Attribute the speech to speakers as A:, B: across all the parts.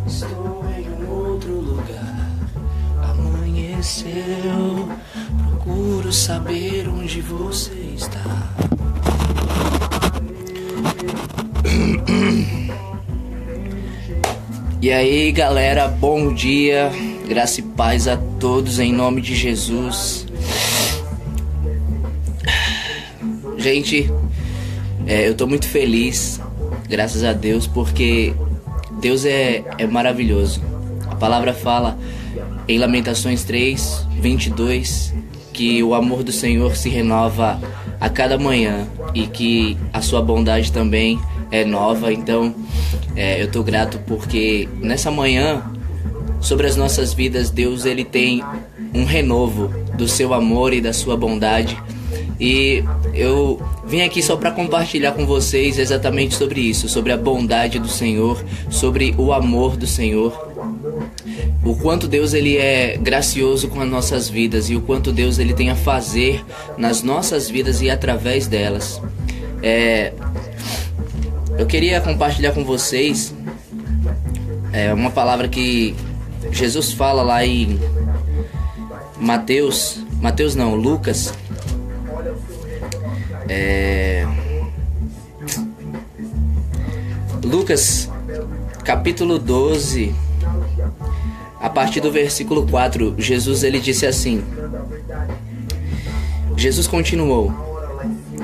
A: Estou em um outro lugar. Amanheceu. Procuro saber onde você está. E aí, galera, bom dia. Graça e paz a todos em nome de Jesus. Gente, eu tô muito feliz, graças a Deus, porque Deus é maravilhoso. A palavra fala em Lamentações 3:22 que o amor do Senhor se renova a cada manhã e que a sua bondade também é nova. Então, eu tô grato porque nessa manhã, sobre as nossas vidas, Deus ele tem um renovo do seu amor e da sua bondade. E eu vim aqui só para compartilhar com vocês exatamente sobre isso, sobre a bondade do Senhor, sobre o amor do Senhor, o quanto Deus ele é gracioso com as nossas vidas e o quanto Deus ele tem a fazer nas nossas vidas e através delas. Eu queria compartilhar com vocês uma palavra que Jesus fala lá em Lucas. Lucas capítulo 12, a partir do versículo 4, Jesus ele disse assim: Jesus continuou: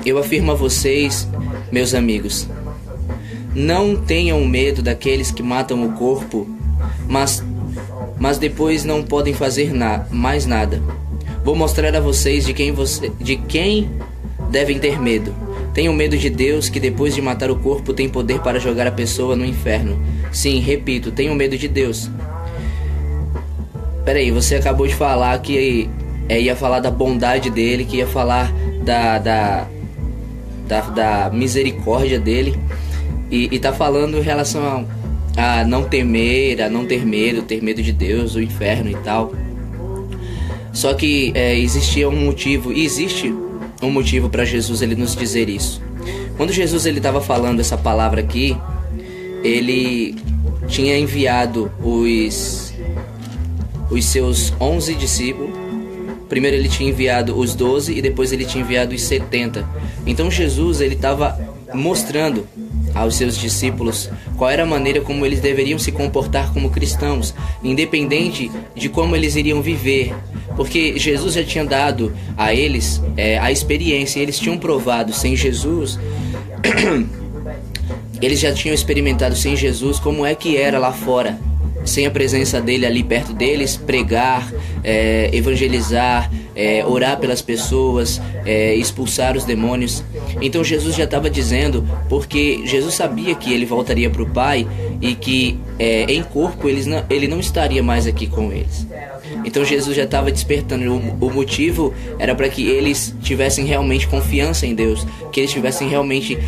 A: eu afirmo a vocês, meus amigos, não tenham medo daqueles que matam o corpo, mas depois não podem fazer mais nada. Vou mostrar a vocês de quem devem ter medo. Tenham medo de Deus, que depois de matar o corpo tem poder para jogar a pessoa no inferno. Sim, repito, tenham medo de Deus. Peraí, você acabou de falar que ia falar da bondade dele, que ia falar da misericórdia dele, e tá falando em relação a não temer, a não ter medo de Deus, o inferno e tal. Só que existe um motivo para Jesus ele nos dizer isso. Quando Jesus ele estava falando essa palavra aqui, ele tinha enviado os seus 11 discípulos. Primeiro ele tinha enviado os 12 e depois ele tinha enviado os 70. Então Jesus ele estava mostrando aos seus discípulos qual era a maneira como eles deveriam se comportar como cristãos, independente de como eles iriam viver. Porque Jesus já tinha dado a eles a experiência, eles tinham provado sem Jesus, eles já tinham experimentado sem Jesus como é que era lá fora, sem a presença dele ali perto deles, pregar, evangelizar, orar pelas pessoas, expulsar os demônios. Então Jesus já estava dizendo, porque Jesus sabia que ele voltaria para o Pai e que em corpo ele não estaria mais aqui com eles. Então Jesus já estava despertando. O motivo era para que eles tivessem realmente confiança em Deus, que eles tivessem realmente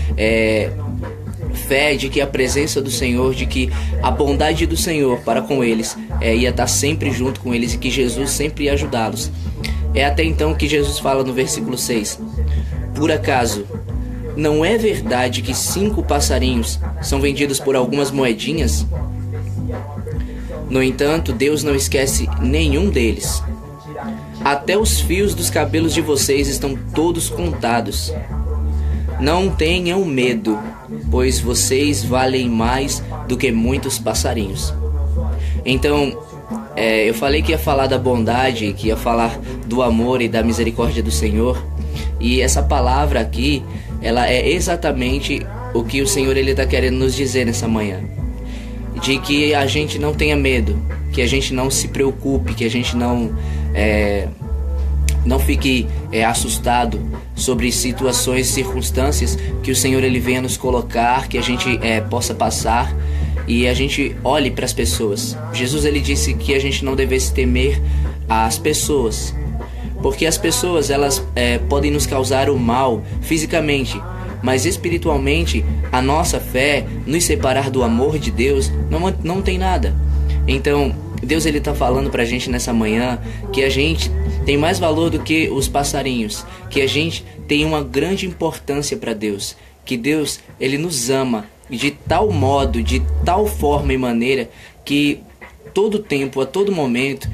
A: fé de que a presença do Senhor, de que a bondade do Senhor para com eles ia estar sempre junto com eles e que Jesus sempre ia ajudá-los. É até então que Jesus fala no versículo 6: por acaso não é verdade que 5 passarinhos são vendidos por algumas moedinhas? No entanto, Deus não esquece nenhum deles. Até os fios dos cabelos de vocês estão todos contados. Não tenham medo, pois vocês valem mais do que muitos passarinhos. Então, eu falei que ia falar da bondade, que ia falar do amor e da misericórdia do Senhor. E essa palavra aqui, ela é exatamente o que o Senhor ele está querendo nos dizer nessa manhã. De que a gente não tenha medo, que a gente não se preocupe, que a gente não fique assustado sobre situações, circunstâncias que o Senhor ele venha nos colocar, que a gente possa passar e a gente olhe para as pessoas. Jesus ele disse que a gente não devesse temer as pessoas, porque as pessoas elas podem nos causar o mal fisicamente, mas espiritualmente a nossa fé nos separar do amor de Deus não tem nada. Então Deus ele está falando para a gente nessa manhã que a gente tem mais valor do que os passarinhos, que a gente tem uma grande importância para Deus, que Deus ele nos ama de tal modo, de tal forma e maneira que todo tempo, a todo momento,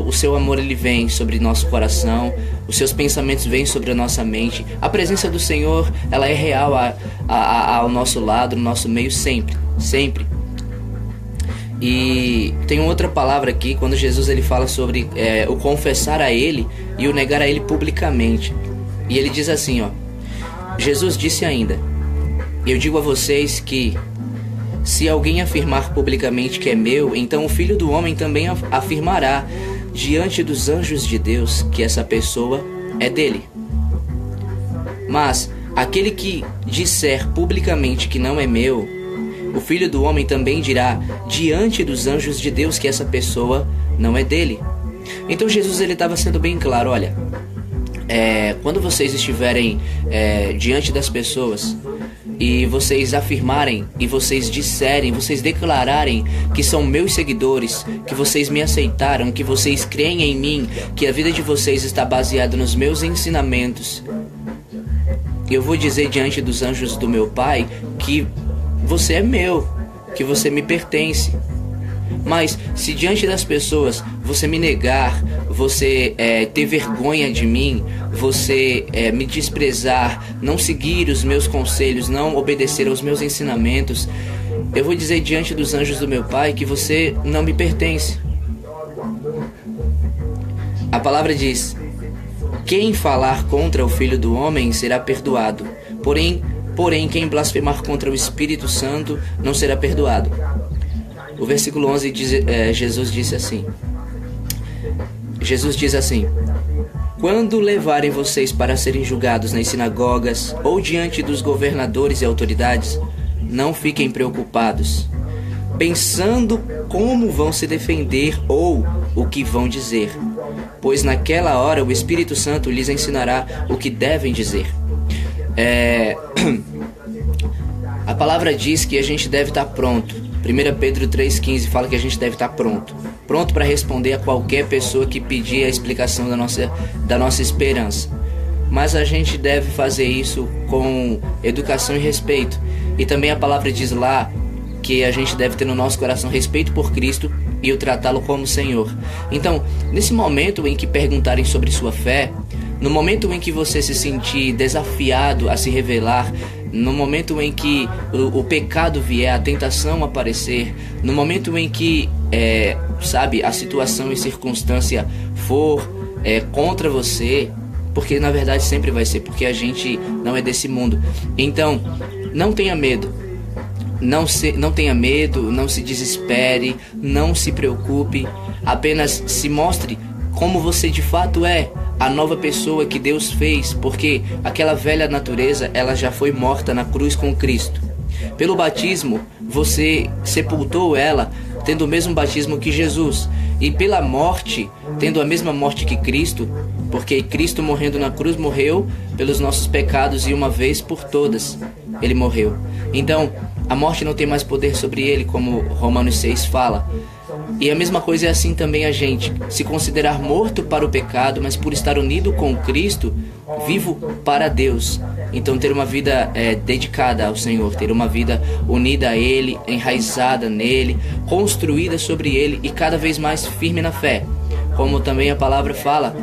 A: o seu amor ele vem sobre nosso coração, os seus pensamentos vêm sobre a nossa mente. A presença do Senhor, ela é real ao nosso lado, no nosso meio, sempre, sempre. E tem outra palavra aqui, quando Jesus ele fala sobre o confessar a Ele e o negar a Ele publicamente. E ele diz assim, ó: Jesus disse ainda: eu digo a vocês que, se alguém afirmar publicamente que é meu, então o Filho do Homem também afirmará diante dos anjos de Deus que essa pessoa é dele. Mas aquele que disser publicamente que não é meu, o Filho do Homem também dirá diante dos anjos de Deus que essa pessoa não é dele. Então Jesus ele estava sendo bem claro: olha, quando vocês estiverem diante das pessoas e vocês afirmarem, e vocês disserem, vocês declararem que são meus seguidores, que vocês me aceitaram, que vocês creem em mim, que a vida de vocês está baseada nos meus ensinamentos, eu vou dizer diante dos anjos do meu Pai que você é meu, que você me pertence. Mas se diante das pessoas você me negar, você ter vergonha de mim, você me desprezar, não seguir os meus conselhos, não obedecer aos meus ensinamentos, eu vou dizer diante dos anjos do meu Pai que você não me pertence. A palavra diz: quem falar contra o Filho do Homem será perdoado, porém quem blasfemar contra o Espírito Santo não será perdoado. O versículo 11 diz, Jesus diz assim: quando levarem vocês para serem julgados nas sinagogas ou diante dos governadores e autoridades, não fiquem preocupados, pensando como vão se defender ou o que vão dizer, pois naquela hora o Espírito Santo lhes ensinará o que devem dizer. A palavra diz que a gente deve estar pronto. 1 Pedro 3,15 fala que a gente deve estar pronto para responder a qualquer pessoa que pedir a explicação da nossa esperança. Mas a gente deve fazer isso com educação e respeito. E também a palavra diz lá que a gente deve ter no nosso coração respeito por Cristo e o tratá-lo como Senhor. Então, nesse momento em que perguntarem sobre sua fé, no momento em que você se sentir desafiado a se revelar, no momento em que o pecado vier, a tentação aparecer, no momento em que, a situação e circunstância for contra você, porque na verdade sempre vai ser, porque a gente não é desse mundo. Então, não tenha medo. Não tenha medo, não se desespere, não se preocupe, apenas se mostre como você de fato é, a nova pessoa que Deus fez, porque aquela velha natureza, ela já foi morta na cruz com Cristo. Pelo batismo, você sepultou ela, tendo o mesmo batismo que Jesus, e pela morte, tendo a mesma morte que Cristo, porque Cristo morrendo na cruz morreu pelos nossos pecados e uma vez por todas ele morreu. Então, a morte não tem mais poder sobre ele, como Romanos 6 fala. E a mesma coisa é assim também a gente, se considerar morto para o pecado, mas por estar unido com Cristo, vivo para Deus. Então ter uma vida dedicada ao Senhor, ter uma vida unida a Ele, enraizada nele, construída sobre Ele e cada vez mais firme na fé, como também a palavra fala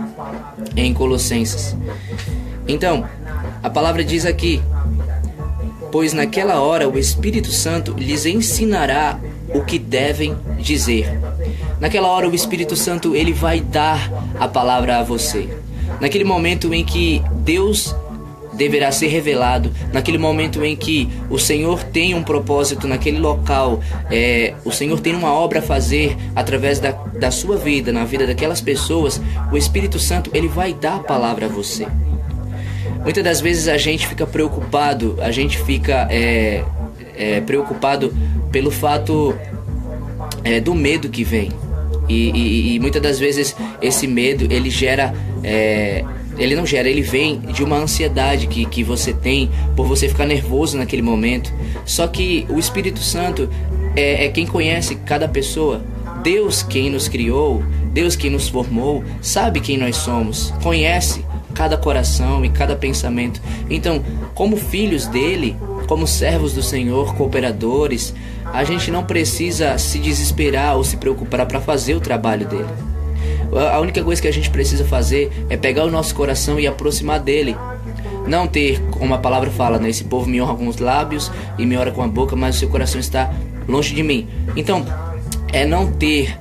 A: em Colossenses. Então, a palavra diz aqui: pois naquela hora o Espírito Santo lhes ensinará o que devem dizer. Naquela hora o Espírito Santo ele vai dar a palavra a você. Naquele momento em que Deus deverá ser revelado, naquele momento em que o Senhor tem um propósito naquele local, o Senhor tem uma obra a fazer através da sua vida, na vida daquelas pessoas, o Espírito Santo ele vai dar a palavra a você. Muitas das vezes a gente fica preocupado, preocupado pelo fato do medo que vem. E muitas das vezes esse medo, ele vem de uma ansiedade que você tem por você ficar nervoso naquele momento. Só que o Espírito Santo é quem conhece cada pessoa. Deus quem nos criou, Deus quem nos formou, sabe quem nós somos, conhece cada coração e cada pensamento. Então, como filhos dele, como servos do Senhor, cooperadores, a gente não precisa se desesperar ou se preocupar para fazer o trabalho dele. A única coisa que a gente precisa fazer é pegar o nosso coração e aproximar dele. Não ter, como a palavra fala, né? Esse povo me honra com os lábios e me ora com a boca, mas o seu coração está longe de mim. Então, é não ter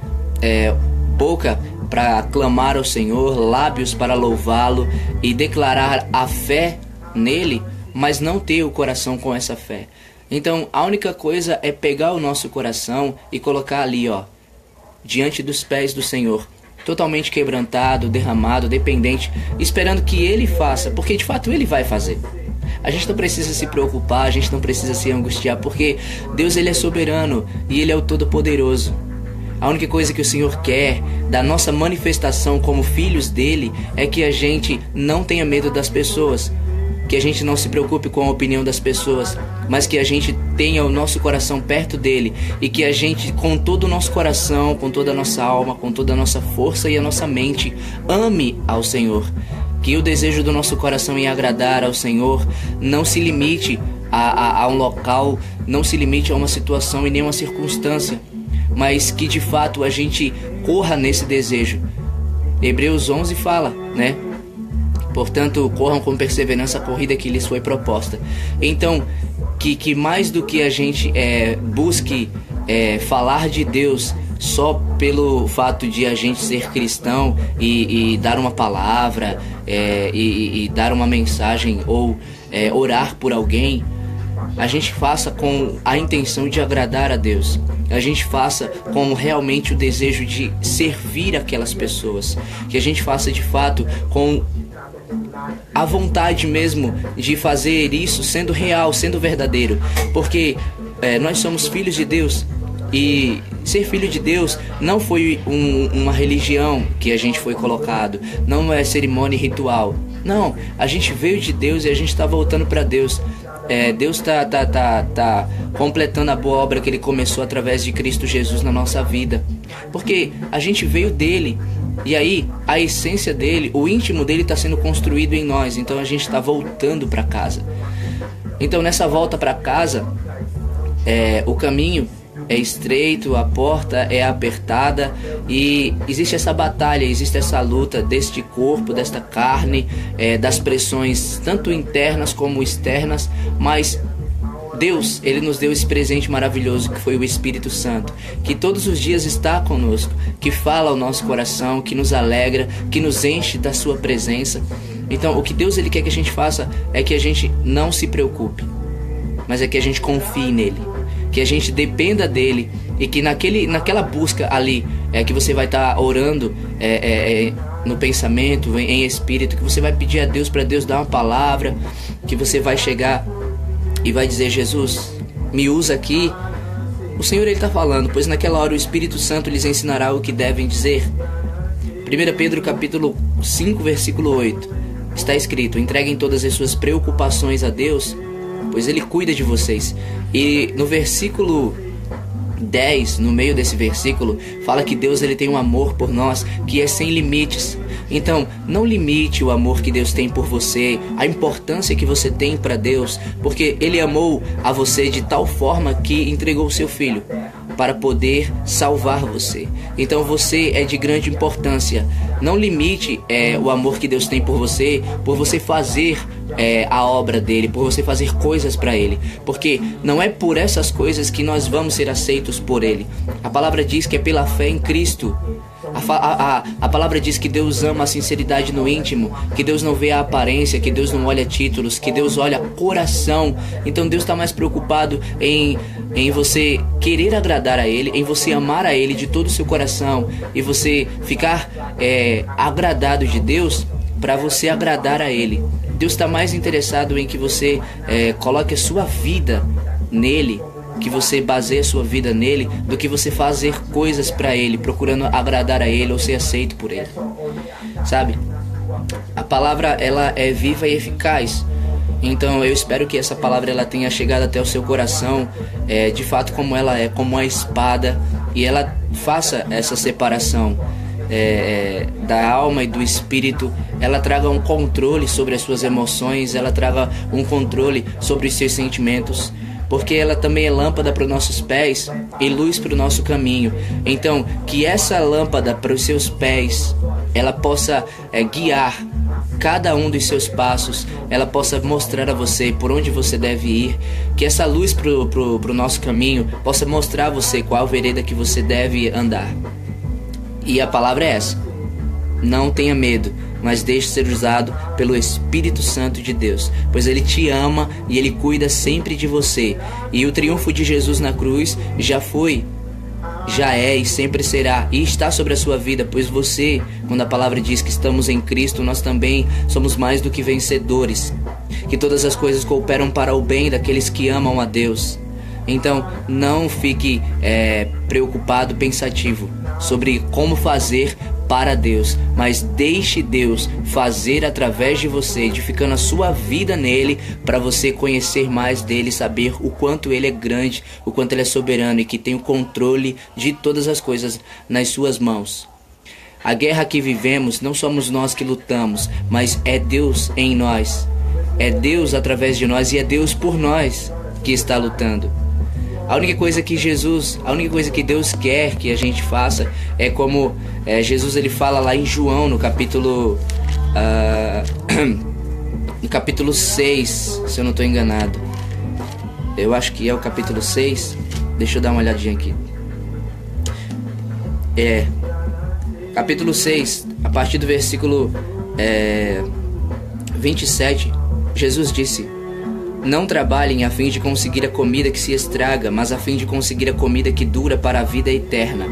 A: boca para clamar ao Senhor, lábios para louvá-lo e declarar a fé nele, mas não ter o coração com essa fé. Então, a única coisa é pegar o nosso coração e colocar ali, diante dos pés do Senhor, totalmente quebrantado, derramado, dependente, esperando que Ele faça, porque de fato Ele vai fazer. A gente não precisa se preocupar, a gente não precisa se angustiar, porque Deus, Ele é soberano e Ele é o Todo-Poderoso. A única coisa que o Senhor quer da nossa manifestação como filhos dele é que a gente não tenha medo das pessoas, que a gente não se preocupe com a opinião das pessoas, mas que a gente tenha o nosso coração perto dele e que a gente, com todo o nosso coração, com toda a nossa alma, com toda a nossa força e a nossa mente, ame ao Senhor. Que o desejo do nosso coração em agradar ao Senhor não se limite a um local, não se limite a uma situação e nenhuma circunstância, mas que de fato a gente corra nesse desejo. Hebreus 11 fala, né? Portanto, corram com perseverança a corrida que lhes foi proposta. Então, que mais do que a gente busque falar de Deus só pelo fato de a gente ser cristão e dar uma palavra e dar uma mensagem ou orar por alguém, a gente faça com a intenção de agradar a Deus. A gente faça com realmente o desejo de servir aquelas pessoas. Que a gente faça de fato com a vontade mesmo de fazer isso sendo real, sendo verdadeiro. Porque nós somos filhos de Deus. E ser filho de Deus não foi uma religião que a gente foi colocado. Não é cerimônia e ritual. Não, a gente veio de Deus e a gente está voltando para Deus. Deus tá completando a boa obra que Ele começou através de Cristo Jesus na nossa vida. Porque a gente veio dele. E aí, a essência dele, o íntimo dele está sendo construído em nós. Então a gente está voltando para casa. Então nessa volta para casa, o caminho é estreito, a porta é apertada e existe essa batalha, existe essa luta deste corpo, desta carne, das pressões tanto internas como externas, mas Deus, Ele nos deu esse presente maravilhoso que foi o Espírito Santo, que todos os dias está conosco, que fala ao nosso coração, que nos alegra, que nos enche da sua presença. Então o que Deus Ele quer que a gente faça é que a gente não se preocupe, mas é que a gente confie nele, que a gente dependa dele e que naquela busca ali que você vai estar orando no pensamento, em espírito, que você vai pedir a Deus para Deus dar uma palavra, que você vai chegar e vai dizer: Jesus, me usa aqui. O Senhor Ele está falando, pois naquela hora o Espírito Santo lhes ensinará o que devem dizer. 1 Pedro capítulo 5, versículo 8, está escrito: entreguem todas as suas preocupações a Deus, pois Ele cuida de vocês. E no versículo 10, no meio desse versículo, fala que Deus Ele tem um amor por nós que é sem limites. Então, não limite o amor que Deus tem por você, a importância que você tem para Deus, porque Ele amou a você de tal forma que entregou o seu Filho para poder salvar você. Então você é de grande importância. Não limite o amor que Deus tem por você fazer a obra dele, por você fazer coisas para ele, porque não é por essas coisas que nós vamos ser aceitos por ele. A palavra diz que é pela fé em Cristo. A palavra diz que Deus ama a sinceridade no íntimo, que Deus não vê a aparência, que Deus não olha títulos, que Deus olha coração. Então Deus está mais preocupado em você querer agradar a Ele, em você amar a Ele de todo o seu coração e você ficar agradado de Deus para você agradar a Ele. Deus está mais interessado em que você coloque a sua vida nele, que você baseie a sua vida nele, do que você fazer coisas para ele, procurando agradar a ele ou ser aceito por ele. Sabe? A palavra, ela é viva e eficaz. Então eu espero que essa palavra ela tenha chegado até o seu coração, de fato como ela é, como uma espada, e ela faça essa separação da alma e do espírito, ela traga um controle sobre as suas emoções, ela traga um controle sobre os seus sentimentos, porque ela também é lâmpada para os nossos pés e luz para o nosso caminho. Então, que essa lâmpada para os seus pés, ela possa guiar cada um dos seus passos, ela possa mostrar a você por onde você deve ir, que essa luz pro nosso caminho possa mostrar a você qual vereda que você deve andar. E a palavra é essa: não tenha medo, mas deixe ser usado pelo Espírito Santo de Deus, pois Ele te ama e Ele cuida sempre de você. E o triunfo de Jesus na cruz já foi, já é e sempre será, e está sobre a sua vida, pois você, quando a palavra diz que estamos em Cristo, nós também somos mais do que vencedores, que todas as coisas cooperam para o bem daqueles que amam a Deus. Então não fique preocupado, pensativo sobre como fazer para Deus, mas deixe Deus fazer através de você, edificando a sua vida nele, para você conhecer mais dele, saber o quanto ele é grande, o quanto ele é soberano e que tem o controle de todas as coisas nas suas mãos. A guerra que vivemos não somos nós que lutamos, mas é Deus em nós, é Deus através de nós e é Deus por nós que está lutando. A única coisa que Deus quer que a gente faça é como Jesus ele fala lá em João, no capítulo 6, se eu não estou enganado. Eu acho que é o capítulo 6. Deixa eu dar uma olhadinha aqui. Capítulo 6, a partir do versículo 27, Jesus disse: não trabalhem a fim de conseguir a comida que se estraga, mas a fim de conseguir a comida que dura para a vida eterna.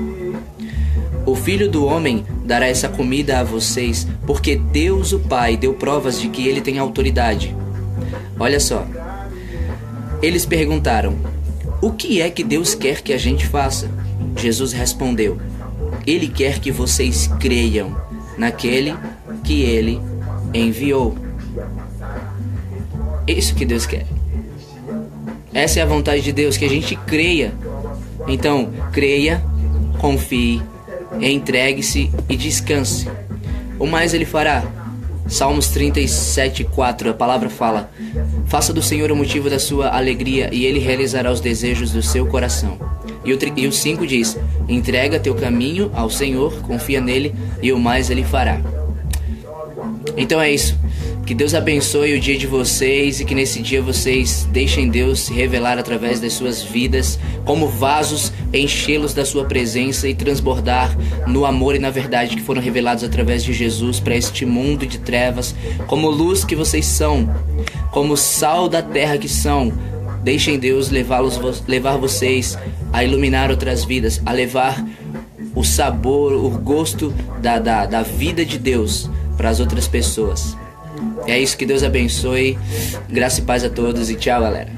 A: O Filho do Homem dará essa comida a vocês, porque Deus o Pai deu provas de que ele tem autoridade. Olha só. Eles perguntaram: o que é que Deus quer que a gente faça? Jesus respondeu: Ele quer que vocês creiam naquele que Ele enviou. Isso que Deus quer. Essa é a vontade de Deus, que a gente creia. Então, creia, confie, entregue-se e descanse. O mais Ele fará. Salmos 37:4, a palavra fala: faça do Senhor o motivo da sua alegria e Ele realizará os desejos do seu coração. E o 5 diz: entrega teu caminho ao Senhor, confia nele e o mais Ele fará. Então é isso. Que Deus abençoe o dia de vocês e que nesse dia vocês deixem Deus se revelar através das suas vidas, como vasos, enchê-los da sua presença e transbordar no amor e na verdade que foram revelados através de Jesus para este mundo de trevas, como luz que vocês são, como sal da terra que são. Deixem Deus levar vocês a iluminar outras vidas, a levar o sabor, o gosto da vida de Deus para as outras pessoas. É isso, que Deus abençoe, graça e paz a todos e tchau, galera.